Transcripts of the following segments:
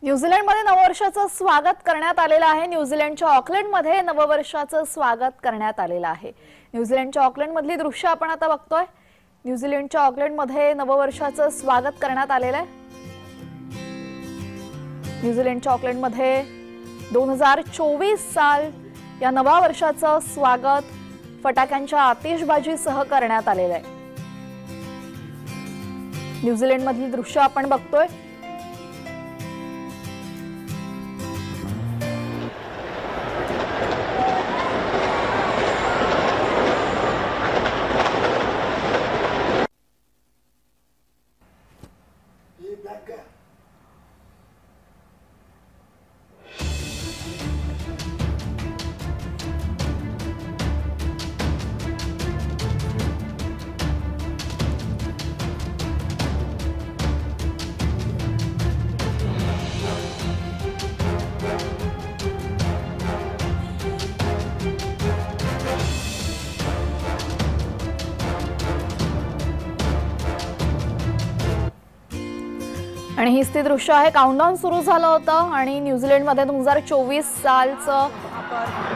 न्यूझीलंडमध्ये नववर्षाचं स्वागत करण्यात आलेलं आहे। न्यूझीलंडच्या ऑकलंडमध्ये नववर्षाचं स्वागत करण्यात आलेलं आहे। न्यूझीलंडच्या ऑकलंडमधली दृश्य आपण आता बघतोय। न्यूझीलंडच्या ऑकलंडमध्ये नववर्षाचं स्वागत करण्यात आलेलं आहे। न्यूझीलंडच्या ऑकलंडमध्ये 2024 साल या नव्या वर्षाचं स्वागत फटाक्यांच्या आतिषबाजीसह करण्यात आलेलं आहे। न्यूझीलंडमधली दृश्य आपण बघतोय। आणि हीच ती दृश्य आहे। काउंटडाउन सुरू झालं होतं आणि न्यूझीलंडमध्ये 2024 सालचं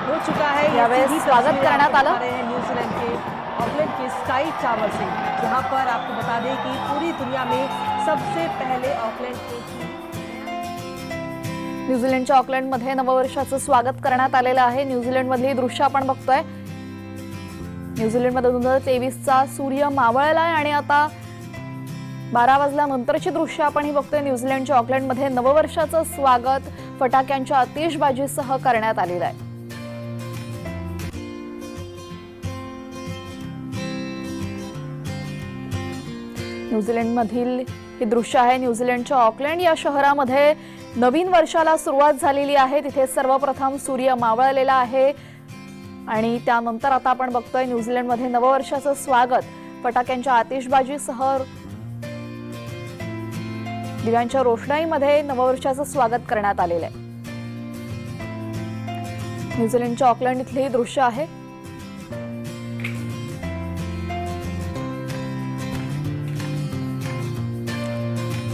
हो चुका है। यावेळेस स्वागत करण्यात आलं। न्यूजीलैंड के ऑकलैंड के स्काई टावर से, जहां पर आपको बता दें कि पूरी दुनिया में सबसे पहले ऑकलैंड के न्यूझीलंडच्या ऑकलंडमध्ये नववर्षाचं स्वागत करण्यात आलेलं आहे। न्यूझीलंडमधली दृश्य आपण बघतोय। न्यूझीलंडमध्ये 2023चा सूर्य मावळला आहे आणि आता 12 वाजल्यानंतरची दृश्य आपण ही बघतोय। न्यूझीलंडच्या ऑकलंडमध्ये नववर्षाचं स्वागत फटाक्यांच्या आतिषबाजीसह करण्यात आलेलं आहे। न्यूझीलंडमधील हे दृश्य आहे। न्यूझीलंडच्या ऑकलंड या शहरामध्ये नवीन वर्षाला सुरुवात झालेली आहे। तिथे सर्वप्रथम सूर्य मावळलेला आहे आणि त्यानंतर आता आपण बघतोय न्यूझीलंडमध्ये नववर्षाचं स्वागत फटाक्यांच्या आतिषबाजीसह दिव्यांच्या रोषणाईमध्ये नववर्षाचं स्वागत करण्यात आलेलं आहे। न्यूझीलंडच्या ऑकलंड इथले दृश्य आहे।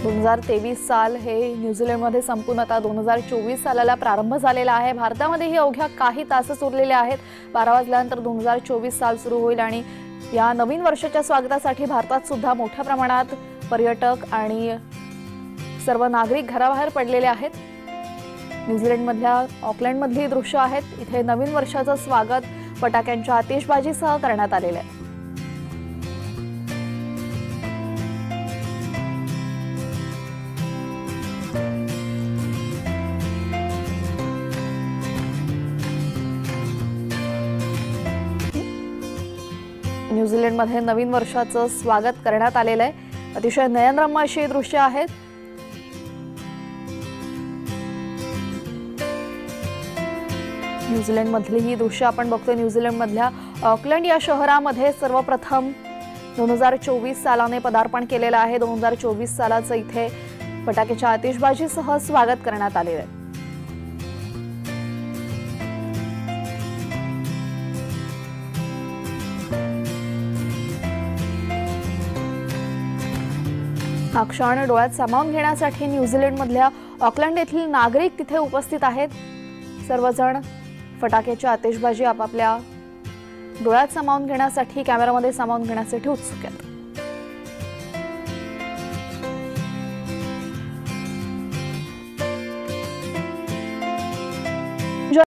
दोन 2023 साल हे न्यूझीलंडमध्ये संपून आता 2024 सालाला प्रारंभ झालेला आहे। भारतामध्येही अवघ्या काही तासच उरलेले आहेत। 12 वाजल्यानंतर 2024 साल सुरू होईल आणि या नवीन वर्षाच्या स्वागतासाठी भारतात सुद्धा मोठ्या प्रमाणात पर्यटक आणि सर्व नागरिक घराबाहेर पडलेले आहेत। न्यूझीलंडमधल्या ऑकलंडमधली दृश्य आहेत। इथे नवीन वर्षाचं स्वागत फटाक्यांच्या आतिषबाजीसह करण्यात आलेलं आहे। न्यूझीलंडमध्ये नवीन वर्षाचं स्वागत करण्यात आलेलं आहे। अतिशय नयनरम्य अशी दृश्य आहेत। न्यूझीलंडमधली ही दृश्य आपण बघतोय। न्यूझीलंडमधल्या ऑकलंड या शहरामध्ये सर्वप्रथम 2024 सालाने पदार्पण केलेलं आहे। 2024 सालाचं इथे फटाक्याच्या आतिषबाजीसह स्वागत करण्यात आलेलं आहे। हा क्षण डोळ्यात सामावून घेण्यासाठी न्यूझीलंडमधल्या ऑकलंड येथील नागरिक तिथे उपस्थित आहेत। सर्वजण फटाक्याची आतिषबाजी आपापल्या डोळ्यात सामावून घेण्यासाठी, कॅमेरामध्ये सामावून घेण्यासाठी उत्सुक आहेत।